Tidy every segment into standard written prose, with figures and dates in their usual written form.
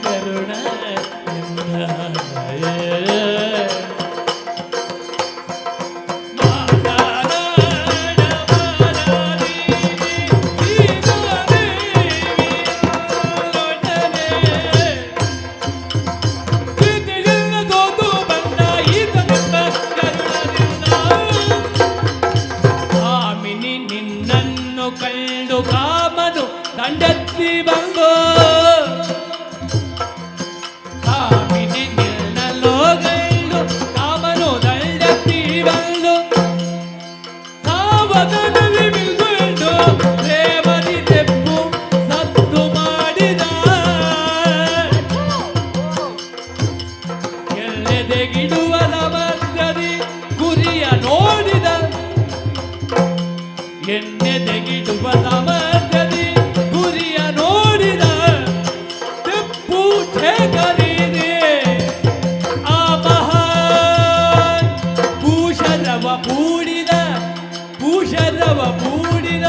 ಕರುಣ ದಂಡೆತ್ತಿ ಬಂದು ಕಾಮಿನಿ ನಿಲ್ಲಲು ಗೈಲು ಕಾಮನು ದಂಡೆತ್ತಿ ಬಂದು ಸಾವಧನವಿ ಬಿಲ್ಕೊಂಡು ಪ್ರೇಮದಿ ತೆಪ್ಪು ಸತ್ತು ಮಾಡಿದ ಎಲ್ಲೆದೆಗಿಡುವದ ಮಧ್ಯದಿ ಗುರಿಯ ನೋಡಿದ ಎನ್ನೆದೆಗಿಡುವ ಸಮಧ್ಯದಿ ಗುರಿಯ ನೋಡಿದ ತೆಪ್ಪು ಛೇಕರಿದೆ ಆ ಮಹಾನ್ ಭೂಷರವ ಬೂಡಿದ ಭೂಷರವ ಬೂಡಿದ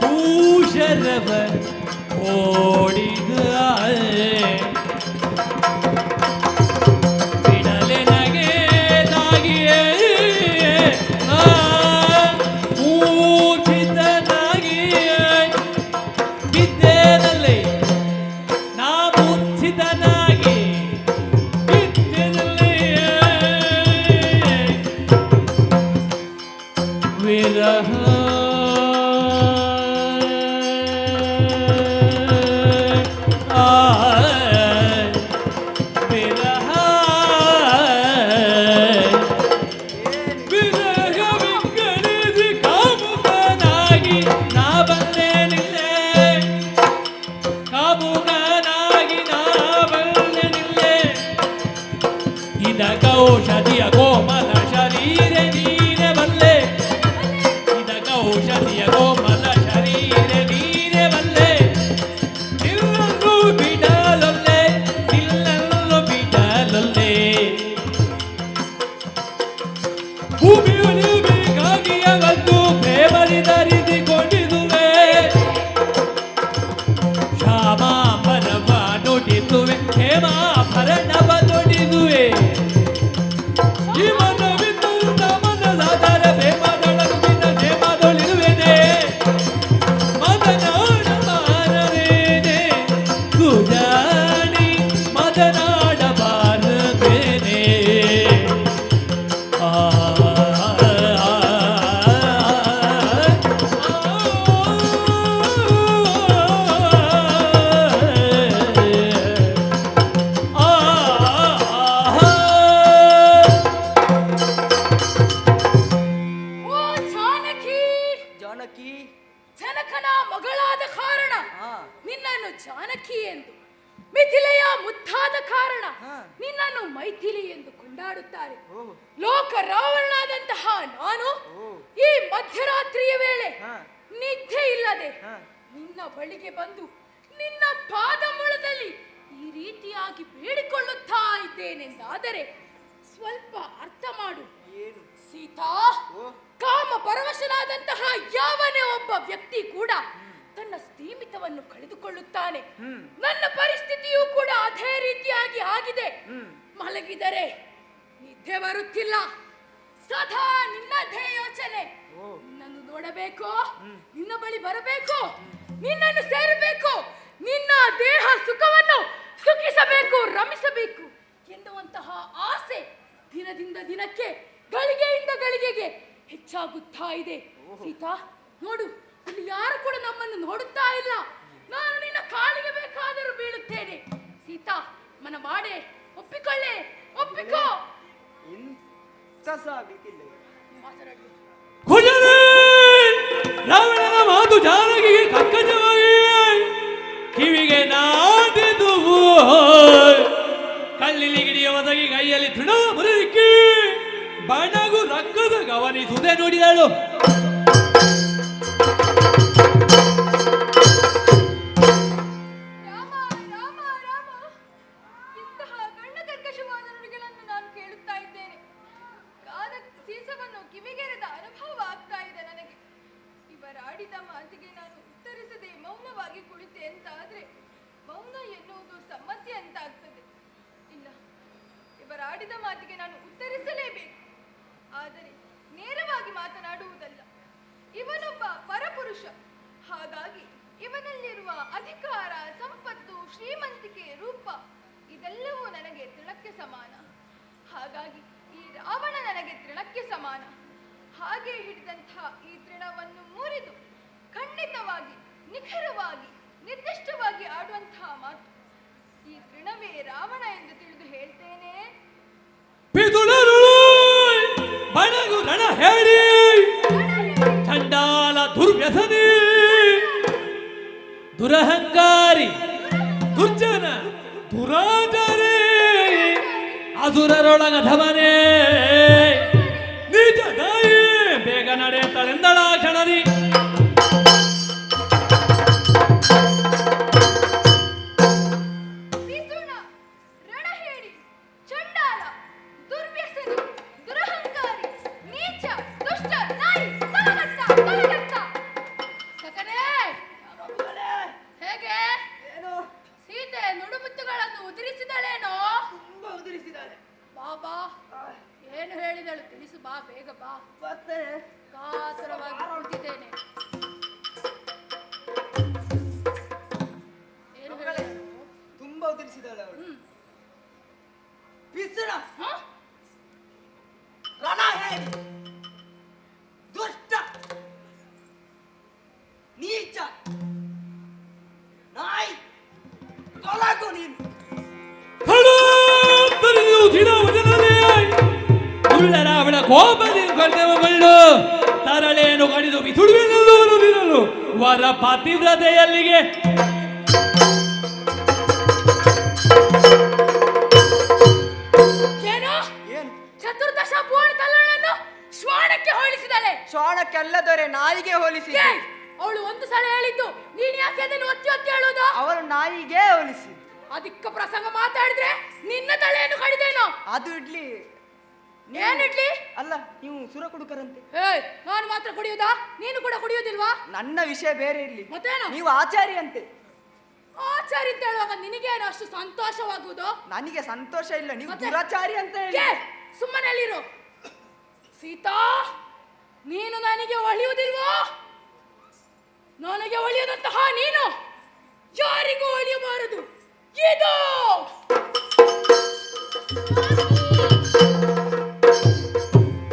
ಭೂಷರವ ಓಡಿದ ಬಿಡಲೆ ನಗೆ ನಾಗಿಯೇ ವಿರಹ ವಿರಹ ವಿರಹ ವಿಂಗಡಿಸಿ ಕಾಮುಕನಾಗಿ ನಾ ಬಂದೇನಿಲ್ಲೆ ಕಾಮುಕನಾಗಿ ನಾ ಬಂದೇನಿಲ್ಲೆ ಇದಕ ಔಷಧಿಯ ಕೋಮಲ ಶರೀರ ನೀನೆ ಬಲ್ಲೆ ಔಷಧಿಯ ಕೋಮಲ ಶರೀರ ನೀನೆ ಬಲ್ಲೆ ನಿಲ್ಲಲು ಬಿಡಲೊಲ್ಲೆ ನಿಲ್ಲಲು ಬಿಡಲೊಲ್ಲೆ ಭೂಮಿಯು ಬೇಕಾಗಿಯ ಬಂದು ಪ್ರೇಮದಿ ಧರಿಸಿಕೊಂಡಿದುವೆ ಶ್ಯಾಮಾಂಬರವ ನುಡಿದುವೆ ಹೇಮಾಭರಣವ ನುಡಿದುವೆ ಜನಕನ ಮಗಳಾದ ಕಾರಣ ನಿನ್ನನ್ನು ಜಾನಕಿ ಎಂದು, ಮಿಥಿಲೆಯ ಮುದ್ದಾದ ಕಾರಣ ನಿನ್ನನ್ನು ಮೈಥಿಲಿ ಎಂದು ಕೊಂಡಾಡುತ್ತಾರೆ. ಲೋಕ ರಾವಣನಾದಂತಹ ನಾನು ಈ ಮಧ್ಯರಾತ್ರಿಯ ವೇಳೆ ನಿದ್ದೆ ಇಲ್ಲದೆ ನಿನ್ನ ಬಳಿಗೆ ಬಂದು ನಿನ್ನ ಪಾದ ಮುಳದಲ್ಲಿ ಈ ರೀತಿಯಾಗಿ ಬೇಡಿಕೊಳ್ಳುತ್ತಾ ಇದ್ದೇನೆಂದಾದರೆ ಸ್ವಲ್ಪ ಅರ್ಥ ಮಾಡು. ಸೀತಾ, ಕಾಮ ಪರವಶನಾದಂತಹ ಯಾವನೇ ಒಬ್ಬ ವ್ಯಕ್ತಿ ಕೂಡ ತನ್ನ ಸ್ಥೀಮಿತವನ್ನು ಕಳೆದುಕೊಳ್ಳುತ್ತಾನೆ. ನನ್ನ ಪರಿಸ್ಥಿತಿಯೂ ಕೂಡ ಅದೇ ರೀತಿಯಾಗಿ ಆಗಿದೆ. ಮಲಗಿದರೆ ನಿದ್ದೆ ಬರುತ್ತಿಲ್ಲ, ಸದಾ ನಿನ್ನದೇ ಯೋಚನೆ. ನಿನ್ನನ್ನು ನೋಡಬೇಕು, ನಿನ್ನ ಬಳಿ ಬರಬೇಕು, ನಿನ್ನನ್ನು ಸೇರಬೇಕು, ನಿನ್ನ ದೇಹ ಸುಖವನ್ನು ಸುಖಿಸಬೇಕು, ರಮಿಸಬೇಕು ಎನ್ನುವಂತಹ ಆಸೆ ದಿನದಿಂದ ದಿನಕ್ಕೆ, ಗಳಿಗೆಯಿಂದ ಗಳಿಗೆಗೆ ಹೆಚ್ಚಾಗುತ್ತಾ ಇದೆ. ಸೀತಾ ನೋಡು, ಇಲ್ಲಿ ಯಾರು ಕೂಡ ನಮ್ಮನ್ನು ನೋಡುತ್ತಾ ಇಲ್ಲ. ನಾನು ನಿನ್ನ ಕಾಲಿಗೆ ಬೇಕಾದರೂ ಬೀಳುತ್ತೇನೆ. ಸೀತಾ, ಮನ ಮಾಡೆ, ಒಪ್ಪಿಕೊಳ್ಳೆ, ಒಪ್ಪಿಕೋ. ರಾವಣನ ಮಾತು ಜಾನಕಿಗೆ ಕಕ್ಕಜವಾಗಿ ಕಿವಿಗೆ ನಾಟಿದುವು. ಕಲ್ಲಿಲಿ ಗಿಡಿಯ ಒದಗಿ ಕೈಯಲ್ಲಿ ತೃಣ ಮುರಿಕ್ಕಿ ಬಣಗು ರಕ್ಕದ ಗಮನಿಸುವುದೇ ನೋಡಿದಳು. ಕಿವಿಗೆರೆದ ಅನುಭವ ಆಗ್ತಾ ಇದೆ ನನಗೆ. ಇವರಾಡಿದ ಮಾತಿಗೆ ನಾನು ಉತ್ತರಿಸದೆ ಮೌನವಾಗಿ ಕುಳಿತೆ ಅಂತ ಆದ್ರೆ ಮೌನ ಆಡಿದ ಮಾತಿಗೆ ನಾನು ಉತ್ತರಿಸಲೇಬೇಕು. ಆದರೆ ನೇರವಾಗಿ ಮಾತನಾಡುವುದಲ್ಲ. ಇವನೊಬ್ಬ ಪರಪುರುಷ. ಹಾಗಾಗಿ ಇವನಲ್ಲಿರುವ ಅಧಿಕಾರ, ಸಂಪತ್ತು, ಶ್ರೀಮಂತಿಕೆ, ರೂಪ ಇದೆಲ್ಲವೂ ನನಗೆ ತೃಣಕ್ಕೆ ಸಮಾನ. ಹಾಗಾಗಿ ಈ ರಾವಣ ನನಗೆ ತೃಣಕ್ಕೆ ಸಮಾನ. ಹಾಗೆ ಹಿಡಿದಂತಹ ಈ ತೃಣವನ್ನು ಮುರಿದು ಖಂಡಿತವಾಗಿ, ನಿಖರವಾಗಿ, ನಿರ್ದಿಷ್ಟವಾಗಿ ಆಡುವಂತಹ ಮಾತು ಈ ತೃಣವೇ ರಾವಣ ಎಂದು ತಿಳಿದು ಹೇಳ್ತೇನೆ. ಬಣಗು ರಣ ಹೇಳಿ ಚಂಡಾಲ ದುರ್ವ್ಯಸನಿ ದುರಹಂಕಾರಿ ದುರ್ಜನ ದುರಾಚಾರಿ ಅಸುರರೊಳಗ ಧಮನೆ ನಿಜ ತಾಯಿ ಬೇಗ ನಡೆಯುತ್ತಳೆಂದಳ ಕ್ಷಣದಿ ಏನು ಹೇಳಿದಳು ತಿಳಿಸು ಬಾ, ಬೇಗ ಬಾ. ಕಾತರವಾಗಿ ಕೂತಿದ್ದೇನೆ. ಏನು ಹೇಳಿದಳು? ತುಂಬಾ ಉದರಿಸಿದಳು ಅವಳು. ಪಿಸುಣ ರಣ ಹೇಳಿ ದುಷ್ಟ ನೀಚ ನಾಯಿ ತೊಲಗು ನೀನು. ಅವಳ ಕೋಪದಿಂದ ಕೊಂಡೆವಳು ತರಳೇನು ಕಡಿದು ಬಿಸುಡುವೆನೆಲ್ಲೂ ವರ ಪಾತಿವ್ರತೆಯಲ್ಲಿಗೆ ಚತುರ್ದಶ ಪೂರ್ಣ ತಲ್ಲಣನ್ನು ಶ್ವಾನಕ್ಕೆ ಹೋಲಿಸಿದಳೆ. ಶ್ವಾನಕ್ಕೆಲ್ಲ ದೊರೆ ನಾಯಿಗೆ ಹೋಲಿಸಿ. ಅವಳು ಒಂದು ಸಲ ಹೇಳಿದ್ದು, ನೀನ್ ಯಾಕೆ ಅದನ್ನು ಒತ್ತಿ ಒತ್ತಿ ಹೇಳೋದು? ಅವಳು ನಾಯಿಗೆ ಹೋಲಿಸಿ. ಅಧಿಕ ಪ್ರಸಂಗ ಮಾತಾಡಿದ್ರೆ ನಿನ್ನ ತಲೆಯನ್ನು ಕಡಿದೇನೋ. ಅದು ಇಡ್ಲಿ. ಏನಿಡ್ಲಿ? ಅಲ್ಲ, ನೀವು ಸುರ ಕುಡುಕರಂತೆ. ನಾನು ಮಾತ್ರ ಕುಡಿಯುವುದಾ? ನೀನು ಕೂಡ ಕುಡಿಯುವುದಿಲ್ವಾ? ನನ್ನ ವಿಷಯ ಬೇರೆ ಇರ್ಲಿ. ಮತ್ತೇನು? ನೀವು ಆಚಾರಿ ಅಂತೆ. ಆಚಾರಿ ಅಂತ ಹೇಳುವಾಗ ನಿನಗೇನು ಅಷ್ಟು ಸಂತೋಷವಾಗುವುದು? ನನಗೆ ಸಂತೋಷ ಇಲ್ಲ, ನೀವು ದುರಾಚಾರಿ ಅಂತ ಹೇಳಿ. ಸುಮ್ಮನೆ ಅಲ್ಲಿರು. ಸೀತಾ, ನೀನು ನನಗೆ ಒಳಿಯುವುದಿಲ್ವೋ? ನನಗೆ ಒಳಿಯದಂತಹ ನೀನು ಯಾರಿಗೂ ಒಳಿಯಬಾರದು. ಇದು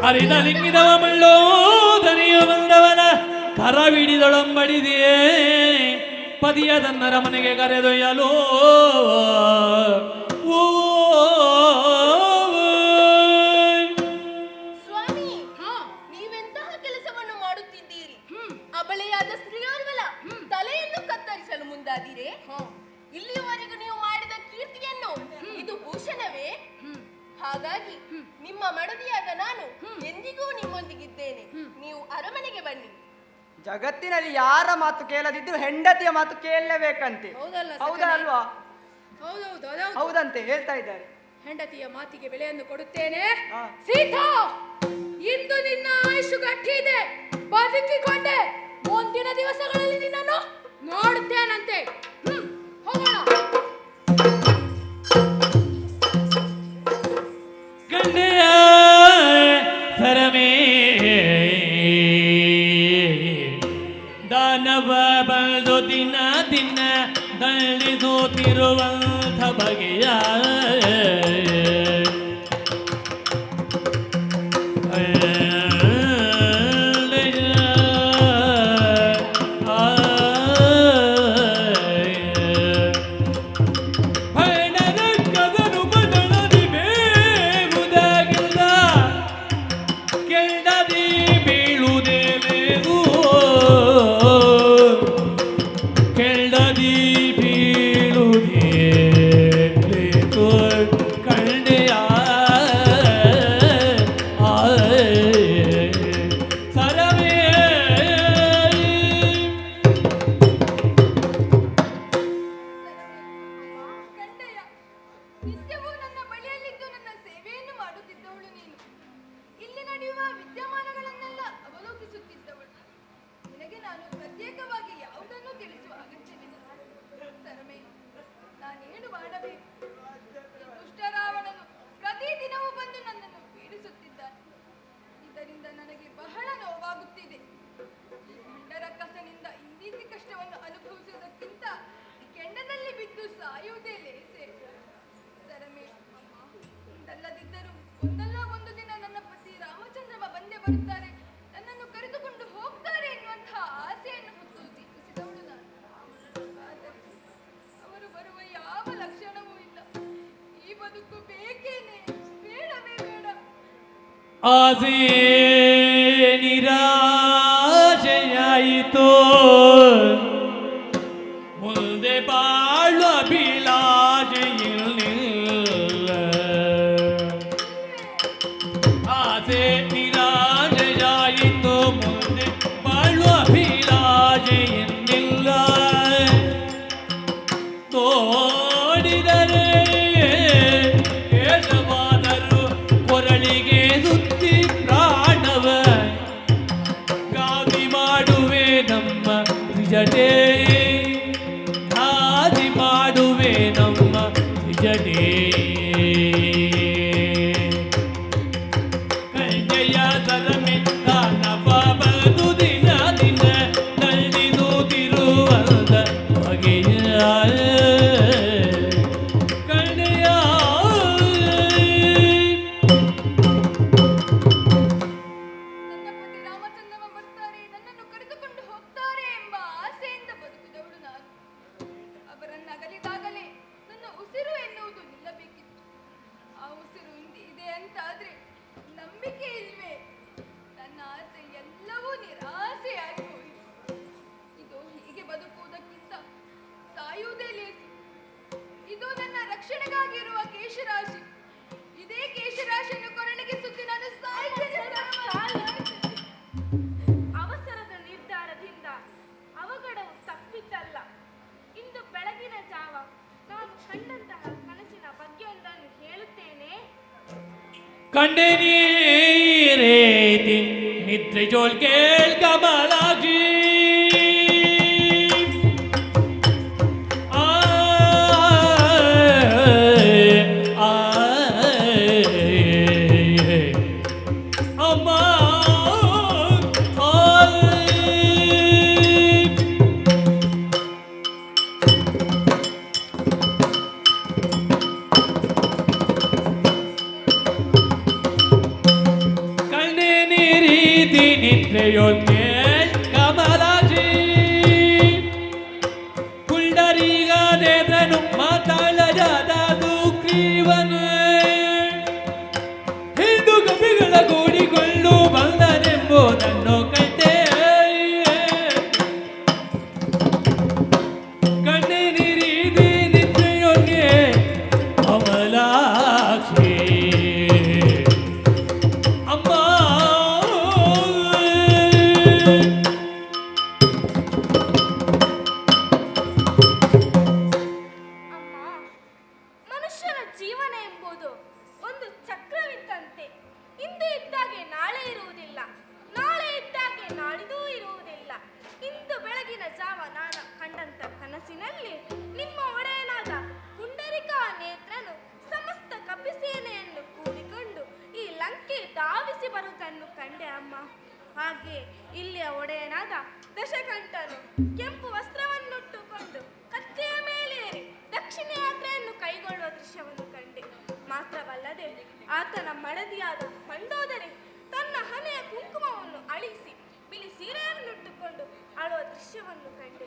ಹರಿದ ಲಿಂಗಿದವ ಮಳ್ಳೋ ದನಿಯು ಬಂದವನ ಕರವಿಡಿದೊಳಂಬಡಿದೆಯೇ ಪದಿಯ ತನ್ನರ ಮನೆಗೆ ಕರೆದೊಯ್ಯಲು ಸ್ವಾಮಿ, ನೀವೆಂತಹ ಕೆಲಸವನ್ನು ಮಾಡುತ್ತಿದ್ದೀರಿ? ಅಬಲೆಯಾದ ಸ್ತ್ರೀಯೋರ್ವಲ ತಲೆಯನ್ನು ಕತ್ತರಿಸಲು ಮುಂದಾದಿರೆ? ಇಲ್ಲಿಯವರೆಗೂ ನೀವು ಮಾಡಿದ ಕೀರ್ತಿಯನ್ನು ಇದು ಭೂಷಣವೇ? ಹಾಗಾಗಿ ನಿಮ್ಮ ಮಡದಿಯಾದ ನಾನು ಎಂದಿಗೂ ನಿಮ್ಮೊಂದಿಗಿದ್ದೇನೆ. ನೀವು ಅರಮನೆಗೆ ಬನ್ನಿ. ಜಗತ್ತಿನಲ್ಲಿ ಯಾರ ಮಾತು ಕೇಳದಿದ್ರು ಹೆಂಡತಿಯ ಮಾತು ಕೇಳಲೇಬೇಕಂತೆ. ಹೌದಾ ಅಲ್ವಾ? ಹೌದಂತೆ ಹೇಳ್ತಾ ಇದ್ದಾರೆ. ಹೆಂಡತಿಯ ಮಾತಿಗೆ ಬೆಲೆಯನ್ನು ಕೊಡುತ್ತೇನೆ. ಸೀತಾ, ಇಂದು ನಿನ್ನ ಆಯುಷು ಗಟ್ಟಿ ಇದೆ, ಬದುಕಿಕೊಂಡೆ. ಮುಂದಿನ ದಿವಸಗಳಲ್ಲಿ ನಿನ್ನನ್ನು ನೋಡುತ್ತೇನಂತೆ. ಹೋಗೋಣ. ಗಂಡೆಯ ಸರಮೇ ದಾನವ ಬಂದು ದಿನ ದಿನ ದಂಡಿಸುತ್ತಿರುವಂಥ ಬಗೆಯ ನಿತ್ಯವೂ ನನ್ನ ಬಳಿಯಲ್ಲಿದ್ದು ನನ್ನ ಸೇವೆಯನ್ನು ಮಾಡುತ್ತಿದ್ದವಳು ನೀನು. ಇಲ್ಲಿ ನಡೆಯುವ ವಿದ್ಯಮಾನಗಳನ್ನೆಲ್ಲ ಅವಲೋಕಿಸುತ್ತಿದ್ದವಳು. ನಿನಗೆ ನಾನು ಪ್ರತ್ಯೇಕವಾಗಿ ಯಾವುದನ್ನು ತಿಳಿಸುವ ಅಗತ್ಯವಿಲ್ಲ. ಸರಮೆ, ನಾನೇನು ಮಾಡಬೇಕು? ದುಷ್ಟ ರಾವಣನು ಪ್ರತಿದಿನವೂ ಇದರಿಂದ ನನಗೆ ಬಹಳ ನೋವಾಗುತ್ತಿದೆ. ಈ ಗಂಡರ ಕಸನಿಂದ ಇಂದೀತಿ ಕಷ್ಟವನ್ನು ಅನುಭವಿಸುವುದಕ್ಕಿಂತ ಈ ಕೆಂಡದಲ್ಲಿ ಬಿದ್ದು ಸಾಯುವುದೇ ಲೇಸೆ. ಸರಮೇ ಅಮ್ಮ, ಇದಲ್ಲದಿದ್ದರೂ ಒಂದಲ್ಲ ಒಂದು ದಿನ ನನ್ನ ಪತಿ ರಾಮಚಂದ್ರಮ್ಮ ಬಂದೇ ಬರುತ್ತಾರೆ, ನನ್ನನ್ನು ಕರೆದುಕೊಂಡು ಹೋಗ್ತಾರೆ ಎನ್ನುವಂತಹ ಆಸೆಯನ್ನು ಹೊತ್ತು ಜೀವಿಸಿದವಳು ನಾನು. ಆದರೆ ಅವರು ಬರುವ ಯಾವ ಲಕ್ಷಣವೂ ಇಲ್ಲ. ಈ ಬದುಕು ಬೇಕೇನೆ, ಬೇಡವೇ ಬೇಡ. ಆಸೆ ನಿರಾಶೆಯಾಯಿತು, ಮುಂದೆ ಬಾಳು ಅಭಿಲಾಷೆಯಿಲ್ಲ. ಆಸೆ ನಿರಾಶೆಯಾಯಿತು, ಮುಂದೆ ಬಾಳು ಅಭಿಲಾಷೆಯನ್ನಿಲ್ಲ. ತೋಡಿದರೆ ಕೇಶವಾದರು ಕೊರಳಿಗೆ ಸುತ್ತಿ ಪ್ರಾಣವ ಗಾದಿ ಮಾಡುವೆ ನಮ್ಮ ತ್ರಿಜಟೆ, ಗಾದಿ ಮಾಡುವೆ ನಮ್ಮ ತ್ರಿಜಟೆ. ಕೈಗೆಯ ಸರಮೆ ದಾನವ ಬದು ದಿನ ದಿನ ತಳ್ಳಿದುತ್ತಿರುವಂತ ಬಗೆಯ ಕಣ್ಣೆಯ. ನನ್ನ ಪತಿ ರಾಮಚಂದ್ರಮ್ಮ ಬರ್ತಾರೆ, ನನ್ನನ್ನು ಕರೆದುಕೊಂಡು ಹೋಗ್ತಾರೆ ಎಂಬ ಆಸೆಯಿಂದ ಬದುಕಿದವಳು ನಾನು. ಅವರನ್ನು ಅಗಲಿದಾಗಲೇ ನನ್ನ ಉಸಿರು ಎನ್ನುವುದು ನಿಲ್ಲಬೇಕಿತ್ತು. ಆ ಉಸಿರು ಇದೆ ಅಂತಾದ್ರೆ ನಂಬಿಕೆ ಇಲ್ವೇ? ನನ್ನ ಆಸೆ ಎಲ್ಲವೂ ನಿರಾಸೆಯಾಗಿ ಹೋಯಿತು. ಇದು ಹೀಗೆ ಬದುಕುವುದಕ್ಕಿಂತ ಸಾಯುವುದೇ ಲೇಸು. ಇದು ನನ್ನ ರಕ್ಷಣೆಗಾಗಿರುವ ಕೇಶರಾಶಿ. ಇದೇ ಕೇಶರಾಶಿಯನ್ನು ಕೊರಳಿಗೆ ಸುತ್ತಿ ನಾನು ಸಾಯ್ತೇನೆ. ಅವಸರದ ನಿರ್ಧಾರದಿಂದ ಅವಘಡವು ತಪ್ಪಿದ್ದಲ್ಲ. ಇಂದು ಬೆಳಗಿನ ಜಾವ ನಾನು ಕಂಡಂತಹ ಕನಸಿನ ಬಗ್ಗೆಯೊಂದನ್ನು ಹೇಳುತ್ತೇನೆ. ಕಂಡೆ ನೀರೇತಿ ನಿದ್ರೆ ಜೋಲ್ ಕೇಳ್ ಕಮಲಾಗಿ. ಅಮ್ಮ ಕಣ್ಣೆ ನೀರೀತಿ ನಿದ್ರೆಯೊಂದೇ ಕಮಲಾಜಿ. ಕುಳ್ಳರಿಗಾದೆದನು ಮಾತಾಡಜಾದು ಕ್ರೀವನು ಹಿಂದು ಕಪಿಗಳ ಕೂಡಿಕೊಂಡು ಬಂದನೆಂಬುದನ್ನು ಕಂಡೆ. ಕಣ್ಣೆ ನೀರೀತಿ ನಿದ್ರೆಯೊಂದೇ ಕಮಲಾಕ್ಷಿ. ಅಮ್ಮ ಅಮ್ಮ, ಮನುಷ್ಯನ ಜೀವನ ಎಂಬುದು ಒಂದು ಚಕ್ರವಿದ್ದಂತೆ. ಇಂದು ಇದ್ದಾಗೆ ನಾಳೆ ಇರುವುದಿಲ್ಲ, ನಾಳೆ ಇದ್ದಾಗೆ ನಾಳಿದೂ ಇರುವುದಿಲ್ಲ. ಇಂದು ಬೆಳಗಿನ ಜಾವ ನಾನು ಕಂಡಂತ ಕನಸಿನಲ್ಲಿ ನಿಮ್ಮ ಒಡೆಯನಾದ ಪುಂಡರಿಕ ನೇತ್ರನು ಸಮಸ್ತ ಕಪಿಸೇನೆಯನ್ನು ಕೂಡಿಕೊಂಡು ಈ ಲಂಕೆ ಧಾವಿಸಿ ಬರುವುದನ್ನು ಕಂಡೆ ಅಮ್ಮ. ಹಾಗೆ ಇಲ್ಲಿಯ ಒಡೆಯನಾದ ದಶಕಂಠನು ಕೆಂಪು ವಸ್ತ್ರವನ್ನುಟ್ಟುಕೊಂಡು ಕತ್ತೆಯ ಮೇಲೇರಿ ದಕ್ಷಿಣ ಯಾತ್ರೆಯನ್ನು ಕೈಗೊಳ್ಳುವ ದೃಶ್ಯವನ್ನು ಕಂಡೆ. ಮಾತ್ರವಲ್ಲದೆ ಆತನ ಮಡದಿಯಾದ ಮಂಡೋದರಿ ತನ್ನ ಹಣೆಯ ಕುಂಕುಮವನ್ನು ಅಳಿಸಿ ಬಿಳಿ ಸೀರೆಯನ್ನುಟ್ಟುಕೊಂಡು ಆಡುವ ದೃಶ್ಯವನ್ನು ಕಂಡೆ.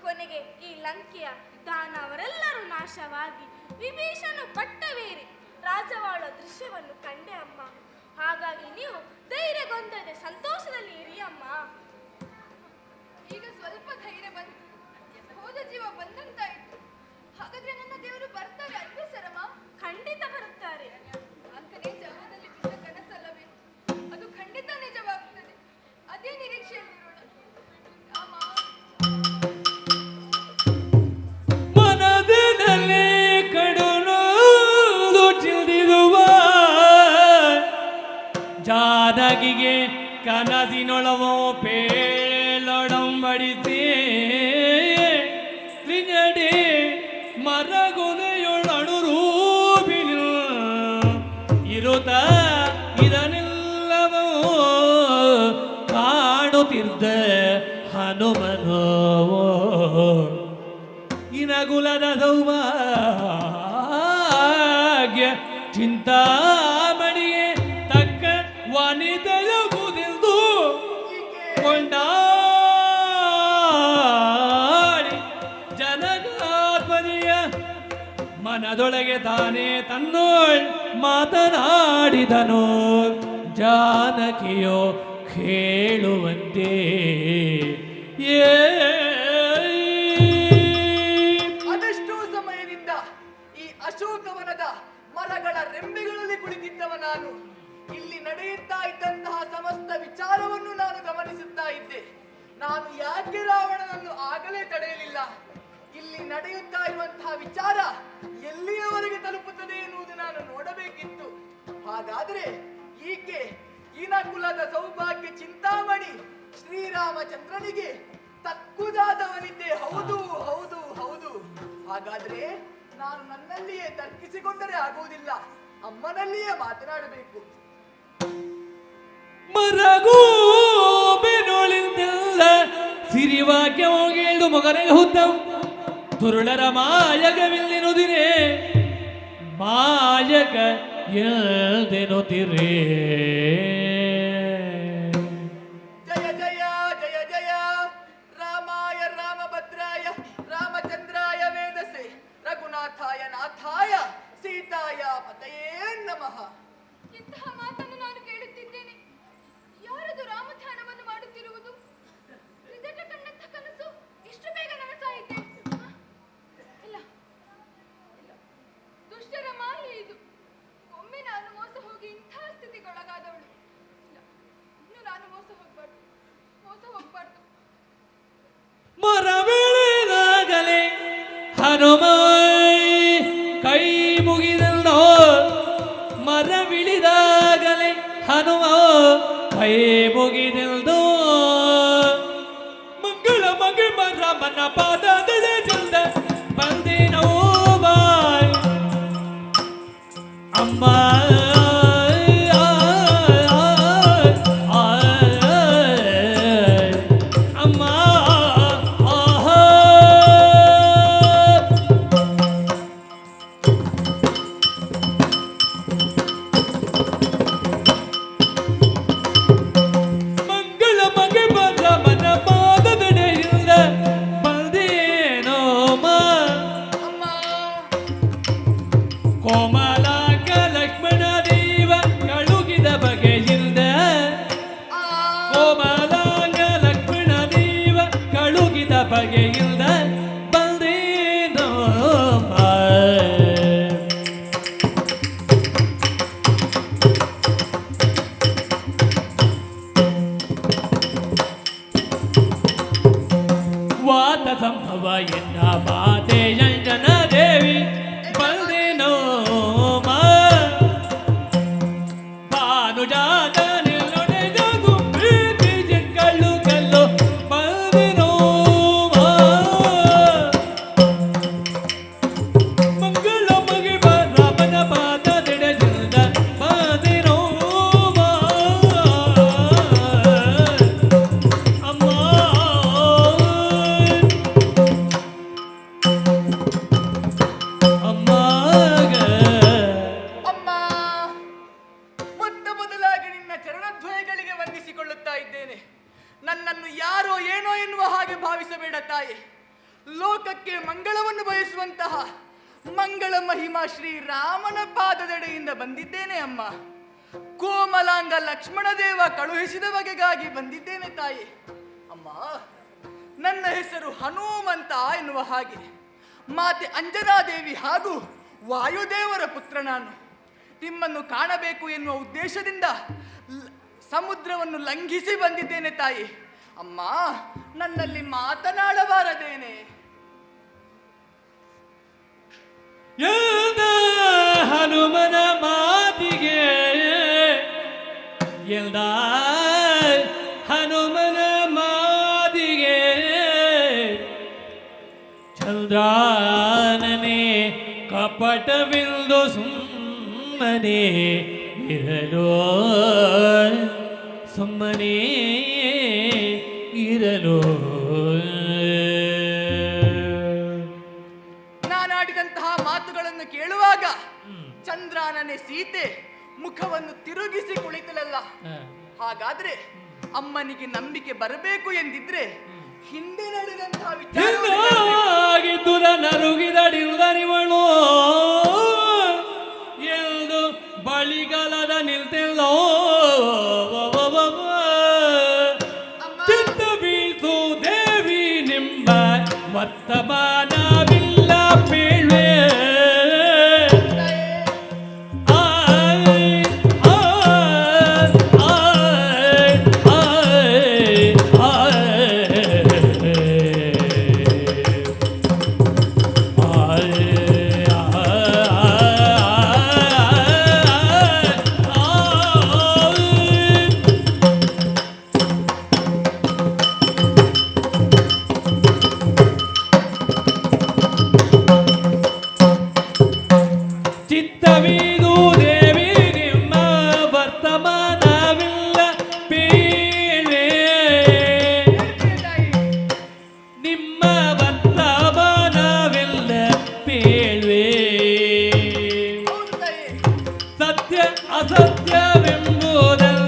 ಕೊನೆಗೆ ಈ ಲಂಕೆಯ ದಾನವರೆಲ್ಲರೂ ನಾಶವಾಗಿ ವಿಭೀಷಣನು ಪಟ್ಟವೇರಿ ರಾಜವಾಳುವ ದೃಶ್ಯವನ್ನು ಕಂಡೆ ಅಮ್ಮ. ಹಾಗಾಗಿ ನೀವು ಧೈರ್ಯಗೊಂದದೆ ಸಂತೋಷದಲ್ಲಿ ಇರಿ ಅಮ್ಮ. ಈಗ ಸ್ವಲ್ಪ ಧೈರ್ಯ ಬಂತು, ಹೋದ ಜೀವ ಬಂದಂತಾಯಿತು. ಹಾಗಾದ್ರೆ ನನ್ನ ದೇವರು ಬರ್ತಾರೆ ಅಲ್ವೇ ಸರಮ? ಖಂಡಿತ ಬರುತ್ತಾರೆ. ಅಂಕನೇ ಜಗದಲ್ಲಿ ಬಿದ್ದ ಕನಸಲ್ಲವೇ, ಅದು ಖಂಡಿತ ನಿಜವಾಗುತ್ತದೆ. ಅದೇ ನಿರೀಕ್ಷೆಯಲ್ಲಿರೋಣ. ರಾಮ ಮನದಲ್ಲಿ ಕಡುನೊಂದು ಚಿಲ್ದಿರುವ ಜಾನಗಿಗೆ ಕನಸಿನೊಳವೋ ಪೇಳೊಡಂಬಡಿಸಿ ತ್ರಿಜಡೆ ಮರಗುನೆಯೊಳಡು ರೂಪಿನು ಇರುತ್ತ ಇದನೆಲ್ಲವೋ ಬುದ್ಧ ಹನುಮನೋ ಇನಗುಲದ ಸೌಭಾಗ್ಯ ಚಿಂತಾಮಣಿಗೆ ತಕ್ಕ ವನಿತೆಯಗುದಿಲ್ದು ಕೊಂಡಾಡಿ ಜನಗಾತ್ಮನಿಯ ಮನದೊಳಗೆ ತಾನೇ ತನ್ನೋಳ್ ಮಾತನಾಡಿದನು ಜಾನಕಿಯೋ ಕೇಳುವಂತೆ ಅದೆಷ್ಟೋ ಸಮಯದಿಂದ ಈ ಅಶೋಕವನದ ಮರಗಳ ರೆಂಬೆಗಳಲ್ಲಿ ಕುಳಿತಿದ್ದವ ನಾನು. ಇಲ್ಲಿ ನಡೆಯುತ್ತಾ ಇದ್ದಂತಹ ಸಮಸ್ತ ವಿಚಾರವನ್ನು ನಾನು ಗಮನಿಸುತ್ತಾ ಇದ್ದೆ. ನಾನು ಯಾಕೆ ರಾವಣನನ್ನು ಆಗಲೇ ತಡೆಯಲಿಲ್ಲ? ಇಲ್ಲಿ ನಡೆಯುತ್ತಾ ಇರುವಂತಹ ವಿಚಾರ ಎಲ್ಲಿಯವರೆಗೆ ತಲುಪುತ್ತದೆ ಎನ್ನುವುದು ನಾನು ನೋಡಬೇಕಿತ್ತು. ಹಾಗಾದ್ರೆ ಈಕೆ ಇನಕುಲದ ಸೌಭಾಗ್ಯ ಚಿಂತಾಮಣಿ ಶ್ರೀರಾಮಚಂದ್ರನಿಗೆ ತಕ್ಕುದಾದವನಿದ್ದೆ. ಹೌದು ಹೌದು ಹೌದು. ಹಾಗಾದ್ರೆ ನಾನು ನನ್ನಲ್ಲಿಯೇ ತರ್ಕಿಸಿಕೊಂಡರೆ ಆಗುವುದಿಲ್ಲ, ಅಮ್ಮನಲ್ಲಿಯೇ ಮಾತನಾಡಬೇಕು. ಮರಗೂಬಿನೊಳಿಂದೆಲ್ಲ ಸಿರಿವಾಕ್ಯ ಹೋಗೇಳು ಮೊಗರೆಗೆ ಹುದ್ದವು ತುರುಳರ ಮಾಯಗವಿಲ್ಲಿನುದಿರೇ ಮಾಯಕ ಎಲ್ದೆನುತಿರೇ. ಜಯ ಜಯ ಜಯ ಜಯ ರಾಮಾಯ ರಾಮಭದ್ರಾಯ ರಾಮಚಂದ್ರಾಯ ವೇದಸೆ ರಘುನಾಥಾಯ ನಾಥಾಯ ಸೀತಾಯ ಪತಯೇ ನಮಃ. ಇಂತಹ ಮಾತನ್ನು ನಾನು ಕೇಳುತ್ತಿದ್ದೇನೆ. ಯಾರದು ರಾಮಧ್ಯಾನವನ್ನು ಮಾಡುತ್ತಿರುವುದು? ತ್ರಿಜಟ ಕಣ್ಣಂಥ ಕನಸು ಇಷ್ಟು ಬೇಗ ನನಸಾಯಿತೆ? ಇಲ್ಲ ಇಲ್ಲ, ದುಷ್ಟರ ಮಾಯೆ ಇದು. ಒಮ್ಮೆ ನಾನು ಮೋಸ ಹೋಗಿ ಇಂಥ ಸ್ಥಿತಿಗೊಳಗಾದವಳು. ಇಲ್ಲ, ಇನ್ನು ನಾನು ಮೋಸ ಹೋಗ್ಬಾರ್ದು. ಮರವಿಳಿದಾಗಲೇ ಹನುಮ ಕೈ ಮುಗಿದಲ್ನೋ ಮರವಿಳಿದಾಗಲೇ ಹನುಮ ಕೈ ಮುಗಿದಲ್ದೋ ಮಂಗಳ ಮಗಳ ರಾಮನ ಪಾದದಡೆ ಜಲ್ದ ಬಂದೇನೋ ಬಾಯ್ ಅಮ್ಮ ಕೋಮಲಾಂಗ ಲಕ್ಷ್ಮಣ ದೇವ ಕಳುಗಿದ ಬಗೆಯಿಂದ ಕೋಮಲಾಂಗ ಲಕ್ಷ್ಮಣ ದೇವ ಕಳುಗಿದ ಬಗೆಯಿಂದ ಬಂದೇನೋ ವಾತ ಸಂಭವ ಎನ್ನ ಮಾತೆ ಅಂಜನ ದೇವಿ ಬಂದೇನೋ ಭಾನುಜಾತ ನಿಲ್ಲೊಡೆಗು ಪ್ರೀತಿ ಕಲ್ಲು ಕಲ್ಲು ಬಂದೇನೋ ಮಂಗಳ ಮಗೆ ರಾಮನ ಪಾದದೆಡೆ ಜಲ್ದ ಬಂದೇನೋ ಅಮ್ಮ ಅಮ್ಮಾಗ ಅಮ್ಮ, ಮೊತ್ತ ಮೊದಲಾಗಿ ನಿನ್ನ ಚರಣಧ್ವಯಗಳಿಗೆ ವಂದಿಸಿಕೊಳ್ಳುತ್ತಾ ಇದ್ದೇನೆ. ನನ್ನನ್ನು ಯಾರೋ ಏನೋ ಎನ್ನುವ ಹಾಗೆ ಭಾವಿಸಬೇಡ ತಾಯಿ. ಲೋಕಕ್ಕೆ ಮಂಗಳವನ್ನು ಬಯಸುವಂತಹ ಮಂಗಳ ಮಹಿಮಾ ಶ್ರೀ ರಾಮನ ಪಾದದೆಡೆಯಿಂದ ಬಂದಿದ್ದೇನೆ ಅಮ್ಮ. ಕೋಮಲಾಂಗ ಲಕ್ಷ್ಮಣದೇವ ಕಳುಹಿಸಿದ ಬಗೆಗಾಗಿ ಬಂದಿದ್ದೇನೆ ತಾಯಿ. ಅಮ್ಮ, ನನ್ನ ಹೆಸರು ಹನುಮಂತ ಎನ್ನುವ ಹಾಗೆ ಮಾತೆ ಅಂಜನಾದೇವಿ ಹಾಗೂ ವಾಯುದೇವರ ಪುತ್ರ ನಾನು. ನಿಮ್ಮನ್ನು ಕಾಣಬೇಕು ಎನ್ನುವ ಉದ್ದೇಶದಿಂದ ಸಮುದ್ರವನ್ನು ಲಂಘಿಸಿ ಬಂದಿದ್ದೇನೆ ತಾಯಿ. ಅಮ್ಮ, ನನ್ನಲ್ಲಿ ಮಾತನಾಡಬಾರದೇನೆ? ಎಲ್ದ ಹನುಮನ ಮಾತಿಗೆ ಎಲ್ದ ಹನುಮನ ಮಾತಿಗೆ ಚಂದ್ರಾನನೆ ಕಪಟವಿಲ್ದು ಸುಮ್ಮನೆ ಇರಲು ಸುಮ್ಮನೆ ಇರಲು ನಾನಾಡಿದಂತಹ ಮಾತುಗಳನ್ನು ಕೇಳುವಾಗ ಚಂದ್ರನನೆ ಸೀತೆ ಮುಖವನ್ನು ತಿರುಗಿಸಿ ಕುಳಿತಲಲ್ಲ. ಹಾಗಾದ್ರೆ ಅಮ್ಮನಿಗೆ ನಂಬಿಕೆ ಬರಬೇಕು ಎಂದಿದ್ರೆ ಹಿಂದೆ ನಡೆದಂತಹ ವಿಚಾರ ನರುಗಿದಡಿಯುವುದರಿವಳು